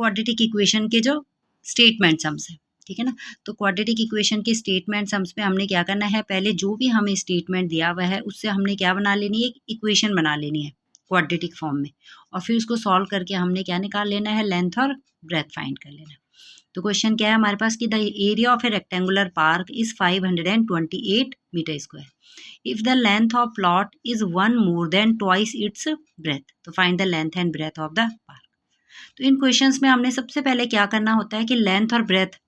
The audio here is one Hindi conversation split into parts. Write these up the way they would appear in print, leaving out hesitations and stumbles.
क्वाड्रेटिक इक्वेशन के जो स्टेटमेंट सम्स है, ठीक है ना। तो क्वाड्रेटिक इक्वेशन के स्टेटमेंट सम्स में हमने क्या करना है, पहले जो भी हमें स्टेटमेंट दिया हुआ है उससे हमने क्या बना लेनी है, एक इक्वेशन बना लेनी है क्वाड्रेटिक फॉर्म में, और फिर उसको सॉल्व करके हमने क्या निकाल लेना है, लेंथ और ब्रेथ फाइंड कर लेना है। तो क्वेश्चन क्या है हमारे पास कि the area of a rectangular park is 528 metre square, if the length of plot is 1 more than twice its breadth, तो find the length and breadth of the park. तो इन क्वेश्चंस में हमने सबसे पहले क्या करना होता है कि लेंथ और ब्रेथ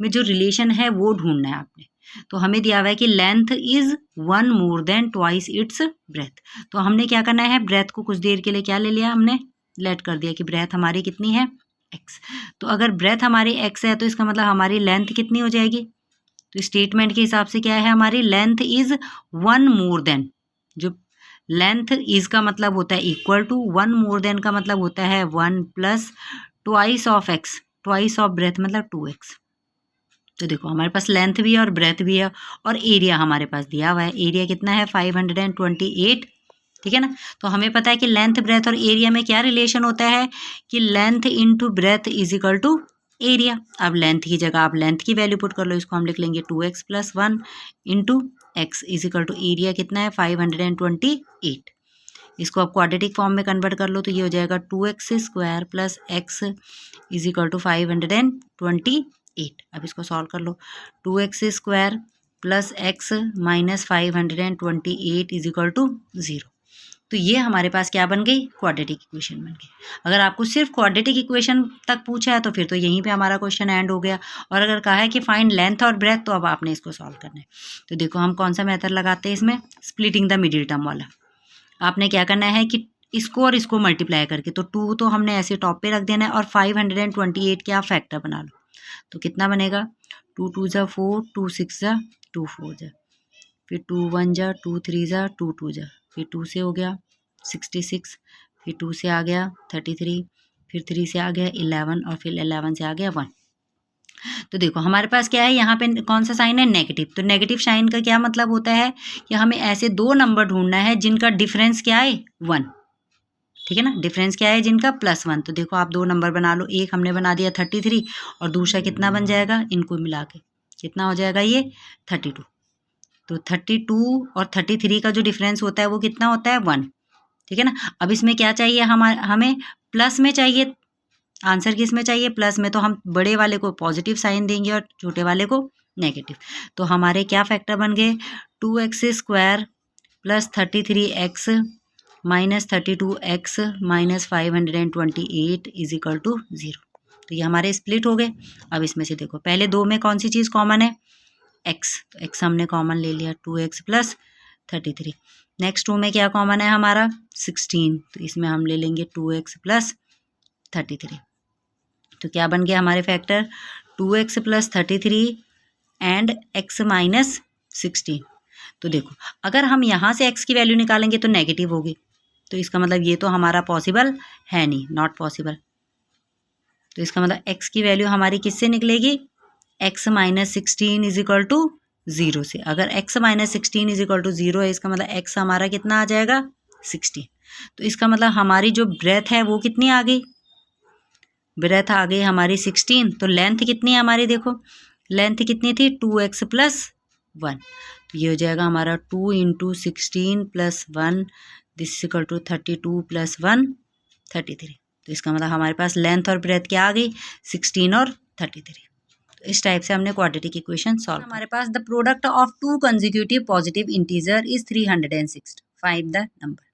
में जो रिलेशन है वो ढूंढना है आपने। तो हमें दिया हुआ है कि length is 1 more than twice its breadth, तो हमने क्या करना है, ब्रेथ को कुछ देर के लिए क्या ले लिया, हमने लेट कर दिया कि ब्रेथ हमारी कितनी है, x। तो अगर ब्रेथ हमारी x है तो इसका मतलब हमारी लेंथ कितनी हो जाएगी, तो स्टेटमेंट के हिसाब से क्या है, हमारी लेंथ इज 1 more than, जो लेंथ इज का मतलब होता है इक्वल टू, 1 more than का मतलब होता है 1 plus twice of x, twice of breadth मतलब 2x। तो देखो हमारे पास लेंथ भी है और ब्रेथ भी है और एरिया हमारे पास दिया हुआ है, एरिया कितना है 528, ठीक है ना। तो हमें पता है कि लेंथ ब्रेथ और एरिया में क्या रिलेशन होता है कि length into breadth is equal to area. अब लेंथ की जगह आप लेंथ की वैल्यू पुट कर लो, इसको हम लिख लेंगे 2x plus 1 into x is equal to area कितना है 528। इसको आप क्वाड्रेटिक फॉर्म में कन्वर्ट कर लो तो ये हो जाएगा 2x square plus x is equal to 528। अब इसको सॉल्व कर लो, 2x square plus x minus 528 is equal to 0। तो ये हमारे पास क्या बन गई, क्वाड्रेटिक इक्वेशन बन गई। अगर आपको सिर्फ क्वाड्रेटिक इक्वेशन तक पूछा है तो फिर तो यहीं पे हमारा क्वेश्चन एंड हो गया, और अगर कहा है कि फाइंड लेंथ और ब्रेथ तो अब आपने इसको सॉल्व करना है। तो देखो हम कौन सा मेथड लगाते हैं इसमें, स्प्लिटिंग द मिडिल टर्म वाला। आपने क्या करना है कि इसको और इसको मल्टीप्लाई करके, तो 2 तो हमने ऐसे टॉप पे रख देना है और 528 के आप फैक्टर बना लो, तो कितना बनेगा 2 2 जा 4, 2 6 जा 2 4 जा, फिर 2 1 जा 2 3 जा 2 2 जा, फिर 2 से हो गया 66, फिर 2 से आ गया 33, फिर 3 से आ गया 11 और फिर 11 से आ गया 1। तो देखो हमारे पास क्या है, यहाँ पे कौन सा साइन है, नेगेटिव। तो नेगेटिव साइन का क्या मतलब होता है कि हमें ऐसे दो नंबर ढूंढना है जिनका डिफरेंस क्या है 1, ठीक है ना। डिफरेंस क्या है जिनका +1। तो देखो आप दो नंबर बना लो, एक हमने बना दिया 33 और दूसरा कितना बन जाएगा, इनको मिला के कितना हो जाएगा ये 32। तो 32 और 33 का जो डिफरेंस होता है वो कितना होता है 1, ठीक है ना। अब इसमें क्या चाहिए, हमें प्लस में चाहिए, आंसर किस में चाहिए, प्लस में। तो हम बड़े वाले को पॉजिटिव साइन देंगे और छोटे वाले को नेगेटिव। तो हमारे क्या फैक्टर बन गए, 2x square plus 33x minus 32x minus 528 is equal to 0। तो ये हमारे स्प्लिट हो गए। अब इसमें से देखो पहले दो में कौन सी चीज़ कॉमन है, x, तो x हमने कॉमन ले लिया 2x प्लस 33। नेक्स्ट 2 में क्या कॉमन है हमारा 16, तो इसमें हम ले लेंगे 2x प्लस 33। तो क्या बन गया हमारे factor 2x plus 33 and x minus 16। तो देखो अगर हम यहाँ से x की वैल्यू निकालेंगे तो नेगेटिव होगी, तो इसका मतलब ये तो हमारा पॉसिबल है नहीं, नॉट पॉसिबल। तो इसका मतलब x की वैल्यू हमारी किससे निकलेगी, x minus 16 is equal to 0 से। अगर x minus 16 is equal to 0 है, इसका मतलब x हमारा कितना आ जाएगा 16। तो इसका मतलब हमारी जो ब्रेथ है वो कितनी आ गई, ब्रेथ आ गई हमारी 16। तो लेंथ कितनी है हमारी, देखो लेंथ कितनी थी 2x प्लस 1, तो ये हो जाएगा हमारा 2 into 16 plus 1 this equal to 32 plus 1 33। तो इसका मतलब हमारे पास लेंथ और ब्रेथ क्या आ गई 16 और 33। तो इस टाइप से हमने क्वाड्रेटिक इक्वेशन सॉल्व। हमारे पास the product of 2 consecutive positive integer is 306, find the number.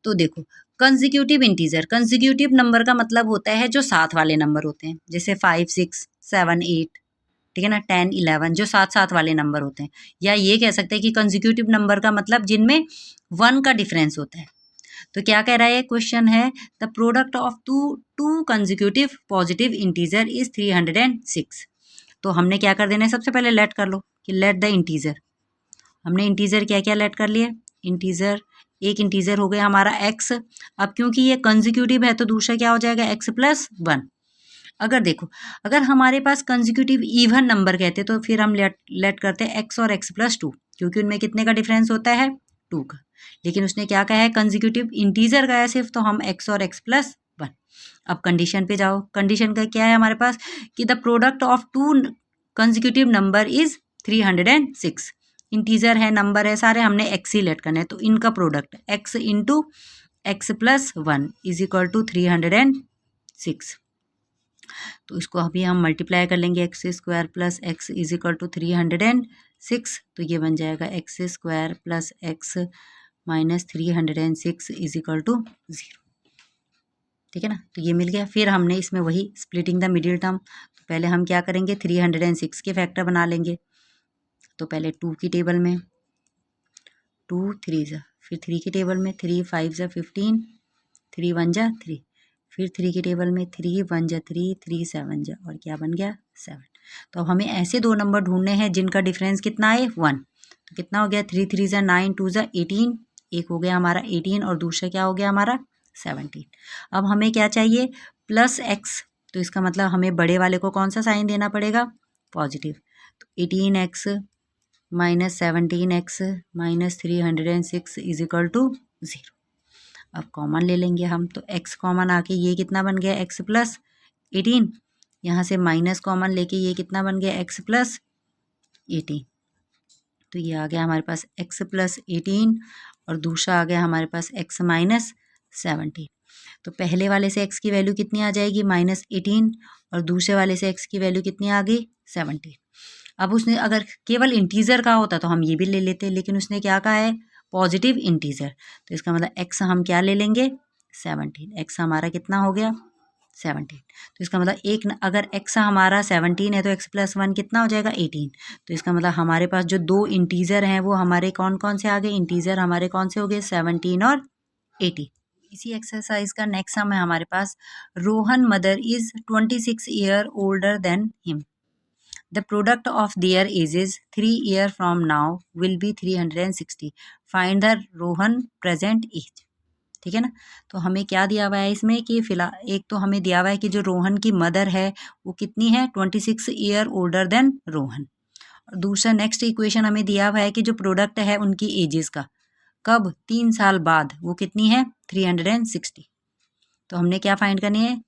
तो देखो कंसेक्यूटिव इंटीजर, कंसेक्यूटिव नंबर का मतलब होता है जो साथ वाले नंबर होते हैं, जैसे 5 6 7 8, ठीक है ना, 10 11 जो साथ साथ वाले नंबर होते हैं। या ये कह सकते हैं कि कंसेक्यूटिव नंबर का मतलब जिनमें 1 का डिफरेंस होता है। तो क्या कह रहा है क्वेश्चन है, the product of to consecutive positive integer is 306। तो हमने क्या कर देना है, सबसे पहले लेट कर लो कि लेट द इंटीजर। हमने इंटीजर क्या क्या लेट कर लिया, इंटीजर एक इंटीजर हो गया हमारा x। अब क्योंकि ये कंसेक्यूटिव है तो दूसरा क्या हो जाएगा x प्लस 1। अगर देखो अगर हमारे पास कंसेक्यूटिव इवन नंबर कहते तो फिर हम लेट करते हैं x और x प्लस 2, क्योंकि उनमें कितने का डिफरेंस होता है 2 का। लेकिन उसने क्या कहा है, कंसेक्यूटिव इंटीजर का है सिर्फ, तो हम x और x प्लस 1। अब कंडीशन पे जाओ, कंडीशन का क्या है हमारे पास कि the product of to consecutive number is 306। Integer है, नंबर है, सारे हमने एक्स ही लेट करने हैं, तो इनका product x into x plus 1 is equal to 306। तो इसको अभी हम मल्टीप्लाई कर लेंगे, x square plus x is equal to 306, तो ये बन जाएगा x square plus x minus 306 is equal to 0। ठीक है ना, तो ये मिल गया। फिर हमने इसमें वही स्प्लिटिंग द मिडिल टर्म, तो पहले हम क्या करेंगे 306 के फैक्टर बना लेंगे। तो पहले 2 की टेबल में 2 3 जा, फिर 3 की टेबल में 3 5 जा 15, 3 1 जा 3, फिर 3 की टेबल में 3 1 जा 3, 3 7 जा, और क्या बन गया 7। तो अब हमें ऐसे दो नंबर ढूंढने हैं जिनका डिफरेंस कितना है 1। तो कितना हो गया 3 3 जा 9, 2 जा 18, एक हो गया हमारा 18 और दूसरा क्या हो गया हमारा 17। अब हमें क्या चाहिए प्लस एक्स, तो इसका मतलब हमें बड़े वाले को कौन सा साइन देना पड़ेगा पॉजिटिव। तो 18x minus 17x minus 306 is equal to 0। अब कॉमन ले लेंगे हम, तो x कॉमन आके ये कितना बन गया x प्लस 18, यहाँ से माइनस कॉमन लेके ये कितना बन गया x प्लस 18, तो ये आ गया हमारे पास x प्लस 18 और दूसरा आ गया हमारे पास x माइनस 17। तो पहले वाले से x की वैल्यू कितनी आ जाएगी माइनस 18 और दूसरे वाले से x की वैल्यू कितनी आ गई 17। अब उसने अगर केवल इंटीजर का होता तो हम ये भी ले लेते, लेकिन उसने क्या कहा है पॉजिटिव इंटीजर, तो इसका मतलब x हम क्या ले लेंगे 17। x हमारा कितना हो गया 17, तो इसका मतलब अगर x हमारा 17 है तो x प्लस 1 कितना हो जाएगा 18। तो इसका मतलब हमारे पास जो दो इंटीजर हैं वो हमारे कौन कौन से आ गए, इंटीजर हमारे कौन से हो गए 17 और 18। इसी एक्सरसाइज का नेक्स्ट सम है हमारे पास, Rohan mother is 26 year older than him, the product of their ages 3 year from now will be 360, find the Rohan present age. ठीक है ना, तो हमें क्या दिया हुआ है इसमें कि फिलहाल एक तो हमें दिया हुआ है कि जो रोहन की मदर है वो कितनी है 26 ईयर ओल्डर देन रोहन, और दूसरा नेक्स्ट इक्वेशन हमें दिया हुआ है कि जो प्रोडक्ट है उनकी एजेस का कब 3 साल बाद वो कितनी है 360। तो हमने क्या फाइंड करनी है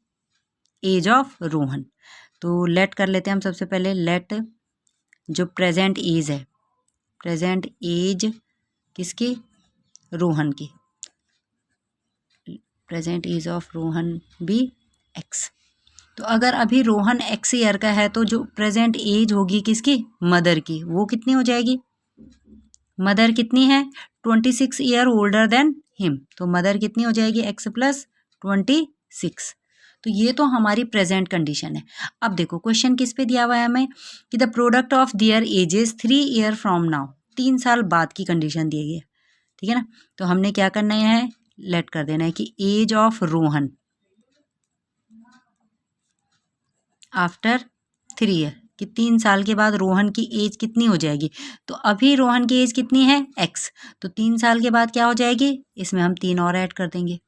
एज ऑफ रोहन। तो लेट कर लेते हैं हम सबसे पहले, लेट जो प्रेजेंट एज है, प्रेजेंट एज किसकी रोहन की, present age of Rohan be x. तो अगर अभी रोहन एक्स ईयर का है तो जो प्रेजेंट एज होगी किसकी मदर की वो कितनी हो जाएगी, मदर कितनी है 26 ईयर ओल्डर देन हिम, तो मदर कितनी हो जाएगी एक्स प्लस 26। तो ये तो हमारी प्रेजेंट कंडीशन है। अब देखो क्वेश्चन किस पे दिया हुआ है हमें कि the product of their ages 3 year from now, 3 साल बाद की कंडीशन दी गई है। ठीक है ना, तो हमने क्या करना है लेट कर देना है कि age of Rohan after 3 year, कि 3 साल के बाद रोहन की एज कितनी हो जाएगी। तो अभी रोहन की एज कितनी है x, तो 3 साल के बाद क्या हो जाएगी, इसमें हम 3 और ऐड कर देंगे।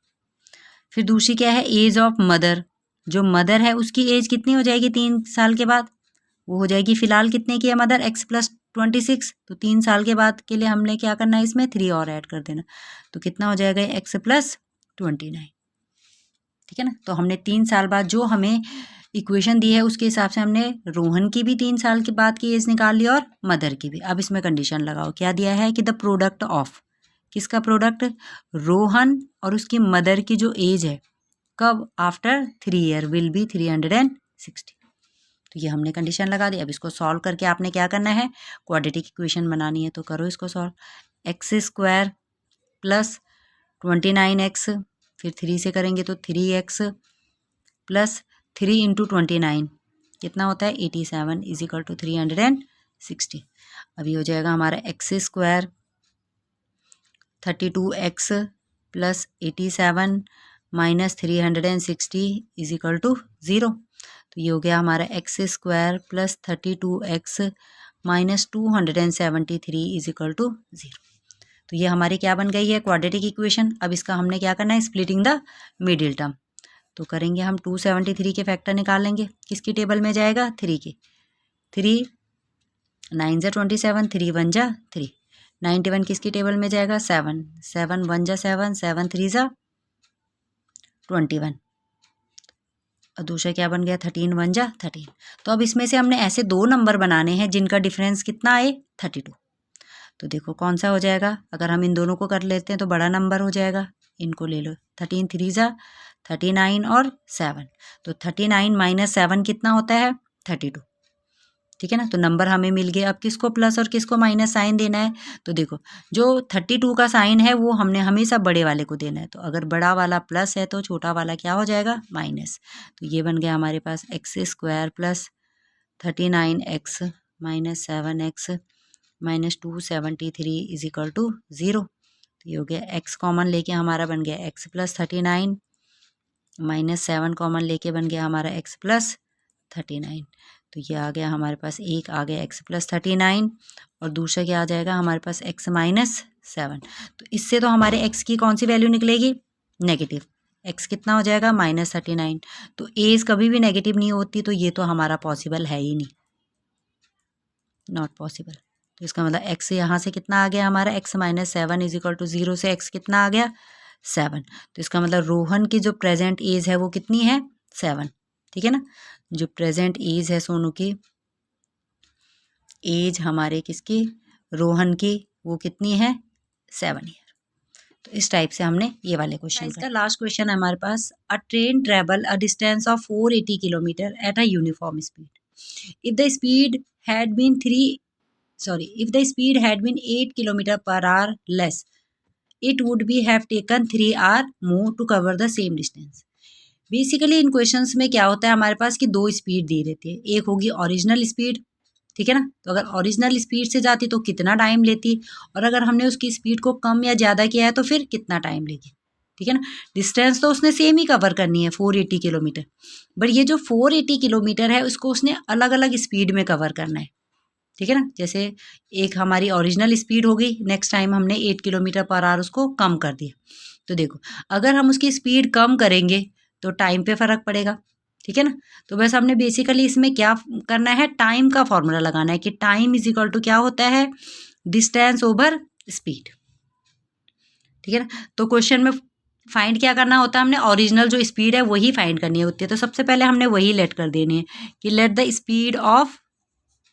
फिर दूसरी क्या है एज ऑफ मदर, जो मदर है उसकी एज कितनी हो जाएगी 3 साल के बाद, वो हो जाएगी फिलहाल कितने की है मदर x प्लस 26, तो 3 साल के बाद के लिए हमने क्या करना है इसमें 3 और ऐड कर देना, तो कितना हो जाएगा x प्लस 29। ठीक है ना, तो हमने 3 साल बाद जो हमें इक्वेशन दी है उसके हिसाब से हमने रोहन की भी 3 साल के बाद की एज निकाल ली और मदर की भी। अब इसमें कंडीशन लगाओ, क्या दिया है कि द प्रोडक्ट ऑफ, किसका प्रोडक्ट रोहन और उसकी मदर की जो एज है कब आफ्टर 3 ईयर विल बी 360। तो ये हमने कंडीशन लगा दी। अब इसको सॉल्व करके आपने क्या करना है क्वाड्रेटिक इक्वेशन बनानी है, तो करो इसको solve. X square plus 29x, फिर 3 से करेंगे तो 3x प्लस 3 इंटू 29 कितना होता है 87 इज इक्वल टू 360। अभी हो जाएगा हमारा x square 32x plus 87 minus 360 is equal to 0। तो ये हो गया हमारा x square plus 32x minus 273 is equal to 0। तो ये हमारी क्या बन गई है क्वाड्रेटिक इक्वेशन। अब इसका हमने क्या करना है स्प्लिटिंग द मिडिल टर्म, तो करेंगे हम 273 के फैक्टर निकालेंगे, किसकी टेबल में जाएगा 3 के, 3 9 जा 27, 3 1 जा 3, 91 किसकी टेबल में जाएगा 7, 7 1 जा 7, 7 3 जा 21, और दूसरा क्या बन गया 13 1 जा 13। तो अब इसमें से हमने ऐसे 2 नंबर बनाने हैं जिनका डिफरेंस कितना आए 32। तो देखो कौन सा हो जाएगा, अगर हम इन दोनों को कर लेते हैं तो बड़ा नंबर हो जाएगा, इनको ले लो 13 3 जा 39 और 7। तो 39 माइनस 7 कितना होता है 32, ठीक है ना। तो नंबर हमें मिल गया। अब किसको प्लस और किसको माइनस साइन देना है, तो देखो जो 32 का साइन है वो हमने हमेशा बड़े वाले को देना है। तो अगर बड़ा वाला प्लस है तो छोटा वाला क्या हो जाएगा माइनस। तो ये बन गया हमारे पास x square plus 39x minus 7x minus 273 is equal to 0। तो ये हो गया x कॉमन लेके हमारा बन गया x प्लस 39 माइनस 7 कॉमन लेके बन गया हमारा x प्लस 39। तो ये आ गया हमारे पास, एक आ गया x प्लस 39 और दूसरा क्या आ जाएगा हमारे पास x माइनस 7। तो इससे तो हमारे x की कौन सी वैल्यू निकलेगी नेगेटिव, x कितना हो जाएगा माइनस 39। तो एज कभी भी नेगेटिव नहीं होती, तो ये तो हमारा पॉसिबल है ही नहीं, नॉट पॉसिबल। तो इसका मतलब x यहाँ से कितना आ गया हमारा x minus 7 is equal to 0 से x कितना आ गया 7। तो इसका मतलब रोहन की जो प्रेजेंट एज है वो कितनी है 7, ठीक है ना। जो प्रेजेंट एज है सोनू की एज हमारे किसकी रोहन की वो कितनी है 7 ईयर। तो इस टाइप से हमने ये वाले क्वेश्चन। इसका लास्ट क्वेश्चन है हमारे पास, a train travel a distance of 480 kilometre at a uniform speed if the speed had been 8 kilometre per hour less it would be have taken 3 hour more to cover the same distance। Basically in questions में क्या होता है हमारे पास कि 2 स्पीड दी रहती है, एक होगी ओरिजिनल स्पीड, ठीक है ना। तो अगर ओरिजिनल स्पीड से जाती तो कितना टाइम लेती, और अगर हमने उसकी स्पीड को कम या ज़्यादा किया है तो फिर कितना टाइम लेगी, ठीक है ना। डिस्टेंस तो उसने सेम ही कवर करनी है 480 किलोमीटर, बट ये जो 480 किलोमीटर है उसको उसने अलग अलग स्पीड में कवर करना है, ठीक है ना। जैसे एक हमारी ओरिजिनल स्पीड हो गई, नेक्स्ट टाइम हमने 8 किलोमीटर पर आवर उसको कम कर दिया। तो देखो अगर हम उसकी स्पीड कम करेंगे तो टाइम पे फ़र्क पड़ेगा, ठीक है ना। तो बस हमने बेसिकली इसमें क्या करना है, टाइम का फॉर्मूला लगाना है कि टाइम इज इक्वल टू क्या होता है डिस्टेंस ओवर स्पीड, ठीक है ना। तो क्वेश्चन में फाइंड क्या करना होता है, हमने ओरिजिनल जो स्पीड है वही फाइंड करनी होती है। तो सबसे पहले हमने वही लेट कर देनी है कि let the speed of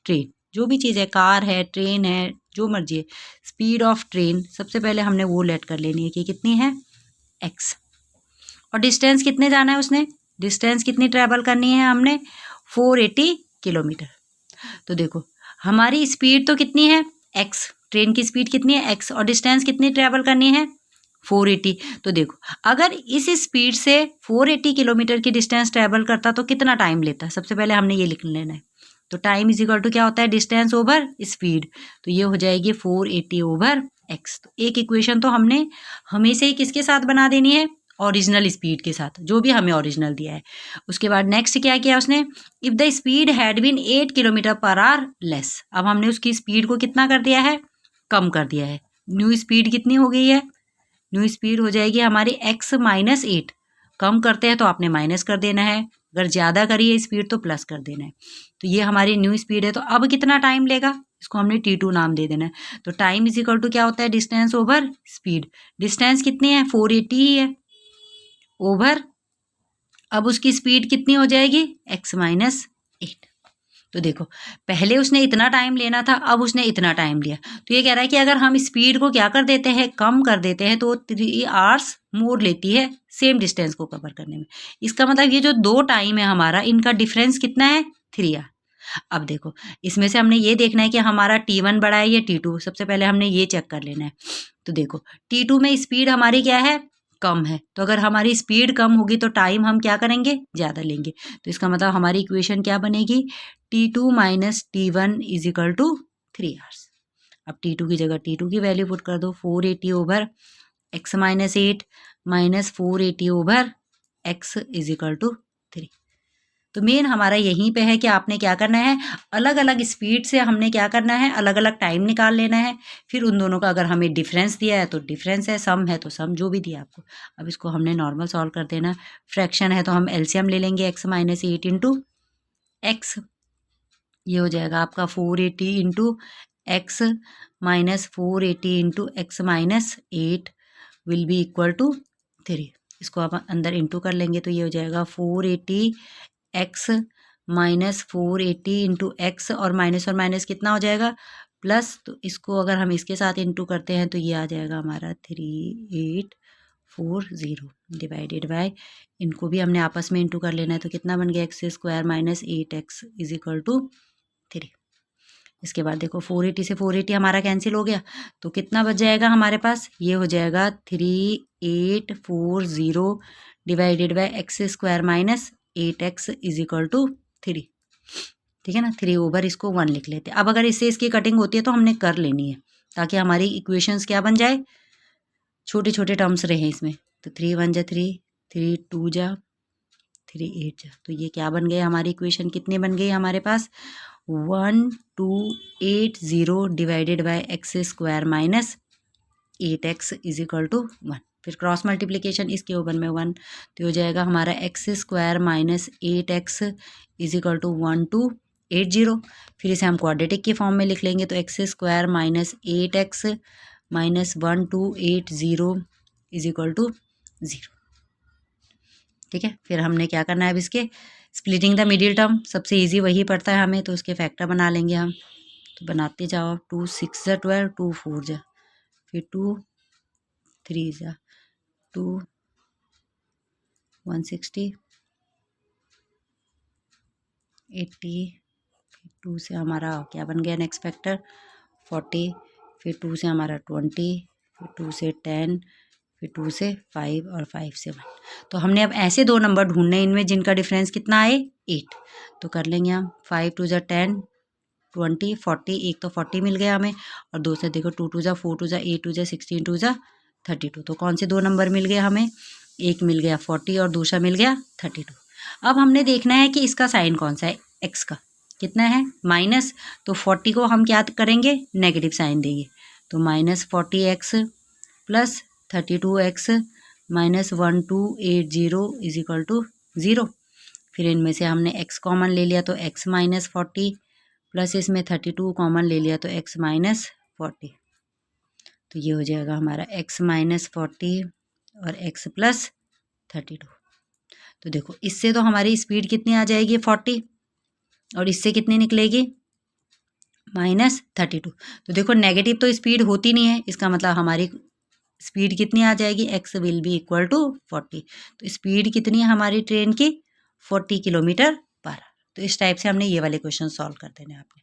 train, जो भी चीज़ है कार है ट्रेन है जो मर्जी है, स्पीड ऑफ ट्रेन सबसे पहले हमने वो लेट कर लेनी है कि कितनी है x, और डिस्टेंस कितने जाना है उसने, डिस्टेंस कितनी ट्रैवल करनी है हमने 480 किलोमीटर। तो देखो हमारी स्पीड तो कितनी है x, ट्रेन की स्पीड कितनी है x, और डिस्टेंस कितनी ट्रैवल करनी है 480। तो देखो अगर इस स्पीड से 480 किलोमीटर की डिस्टेंस ट्रैवल करता तो कितना टाइम लेता, सबसे पहले हमने ये लिख लेना है। तो टाइम इज इक्वल टू क्या होता है डिस्टेंस ओवर स्पीड, तो ये हो जाएगी 480 ओवर x। तो एक इक्वेशन तो हमने हमेशा ही किसके साथ बना देनी है ओरिजिनल स्पीड के साथ, जो भी हमें ओरिजिनल दिया है। उसके बाद नेक्स्ट क्या किया उसने, if the speed had been 8 kilometre per hour less, अब हमने उसकी स्पीड को कितना कर दिया है कम कर दिया है। न्यू स्पीड कितनी हो गई है, न्यू स्पीड हो जाएगी हमारी x माइनस 8, कम करते हैं तो आपने माइनस कर देना है, अगर ज़्यादा करी है स्पीड तो प्लस कर देना है। तो ये हमारी न्यू स्पीड है, तो अब कितना टाइम लेगा इसको हमने t2 नाम दे देना है। तो टाइम इज इक्वल टू क्या होता है डिस्टेंस ओवर स्पीड, डिस्टेंस कितनी है 480 ही है ओवर, अब उसकी स्पीड कितनी हो जाएगी x माइनस 8। तो देखो पहले उसने इतना टाइम लेना था, अब उसने इतना टाइम लिया। तो ये कह रहा है कि अगर हम स्पीड को क्या कर देते हैं कम कर देते हैं तो 3 आवर्स मोर लेती है सेम डिस्टेंस को कवर करने में। इसका मतलब ये जो 2 टाइम है हमारा इनका डिफरेंस कितना है 3 आवर। अब देखो इसमें से हमने ये देखना है कि हमारा T1 बड़ा है या T2, सबसे पहले हमने ये चेक कर लेना है। तो देखो T2 में स्पीड हमारी क्या है कम है, तो अगर हमारी स्पीड कम होगी तो टाइम हम क्या करेंगे ज़्यादा लेंगे। तो इसका मतलब हमारी इक्वेशन क्या बनेगी T2 minus T1 is equal to 3 hours. अब T2 की जगह T2 की वैल्यू पुट कर दो, 480 over x minus 8 minus 480 over x is equal to 3। तो मेन हमारा यहीं पे है कि आपने क्या करना है अलग अलग स्पीड से हमने क्या करना है अलग अलग टाइम निकाल लेना है, फिर उन दोनों का अगर हमें डिफरेंस दिया है तो डिफरेंस है, सम है तो सम, जो भी दिया आपको। अब इसको हमने नॉर्मल सॉल्व कर देना, फ्रैक्शन है तो हम एलसीएम ले लेंगे x माइनस 8 इंटू एक्स, ये हो जाएगा आपका 480 into x minus 480 into x minus 8 will be equal to 3। इसको आप अंदर इंटू कर लेंगे तो ये हो जाएगा 480x माइनस 480 इंटू एक्स, और माइनस कितना हो जाएगा प्लस, तो इसको अगर हम इसके साथ इंटू करते हैं तो ये आ जाएगा हमारा 3840 डिवाइडेड बाय, इनको भी हमने आपस में इंटू कर लेना है, तो कितना बन गया x square minus 8x is equal to 3। इसके बाद देखो 480 से 480 हमारा कैंसिल हो गया, तो कितना बच जाएगा हमारे पास, ये हो जाएगा 3840 divided by x square minus 8x is equal to 3। ठीक है ना, 3 ओवर इसको 1 लिख लेते हैं। अब अगर इससे इसकी कटिंग होती है तो हमने कर लेनी है, ताकि हमारी इक्वेशंस क्या बन जाए, छोटे छोटे टर्म्स रहे इसमें। तो 3 1 जा 3, 3 2 जा 3 8 जा, तो ये क्या बन गए हमारी इक्वेशन, कितने बन गई हमारे पास 1280 divided by x square minus 8x is equal to 1। फिर क्रॉस मल्टीप्लिकेशन इसके ऊपर में 1, तो हो जाएगा हमारा x square minus 8x is equal to 1280। फिर इसे हम क्वाड्रेटिक के फॉर्म में लिख लेंगे, तो x square minus 8x minus 1280 is equal to 0। ठीक है, फिर हमने क्या करना है अब इसके स्प्लिटिंग द मिडिल टर्म, सबसे इजी वही पड़ता है हमें, तो उसके फैक्टर बना लेंगे हम। तो बनाते जाओ, 2 6 जा 12, 2 4 जा, फिर 2 3 जा 2 160 80, फिर 2 से हमारा क्या बन गया नेक्स्ट फैक्टर 40, फिर 2 से हमारा 20, फिर 2 से 10, फिर 2 से 5 और 5 से 1। तो हमने अब ऐसे दो नंबर ढूंढने इनमें जिनका डिफरेंस कितना आए 8, तो कर लेंगे हम 5 2 जा 10 20 40, एक तो 40 मिल गया हमें, और 2 से देखो 2 2 जा 4 2 जा 8 2 जा 16 2 जा 32। तो कौन से दो नंबर मिल गए हमें, एक मिल गया 40 और दूसरा मिल गया 32। अब हमने देखना है कि इसका साइन कौन सा है, एक्स का कितना है माइनस, तो 40 को हम क्या करेंगे नेगेटिव साइन देंगे, तो minus 40x plus 32x minus 1280 is equal to 0। फिर इनमें से हमने x कॉमन ले लिया, तो x माइनस 40 प्लस इसमें 32 कॉमन ले लिया, तो x माइनस 40। तो ये हो जाएगा हमारा x माइनस 40 और x प्लस 32। तो देखो इससे तो हमारी स्पीड कितनी आ जाएगी 40, और इससे कितनी निकलेगी माइनस 32। तो देखो नेगेटिव तो स्पीड होती नहीं है, इसका मतलब हमारी स्पीड कितनी आ जाएगी, x will be equal to 40। तो स्पीड कितनी है हमारी ट्रेन की 40 किलोमीटर पर। तो इस टाइप से हमने ये वाले क्वेश्चन सॉल्व कर देने आपने,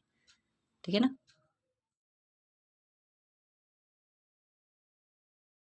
ठीक है ना।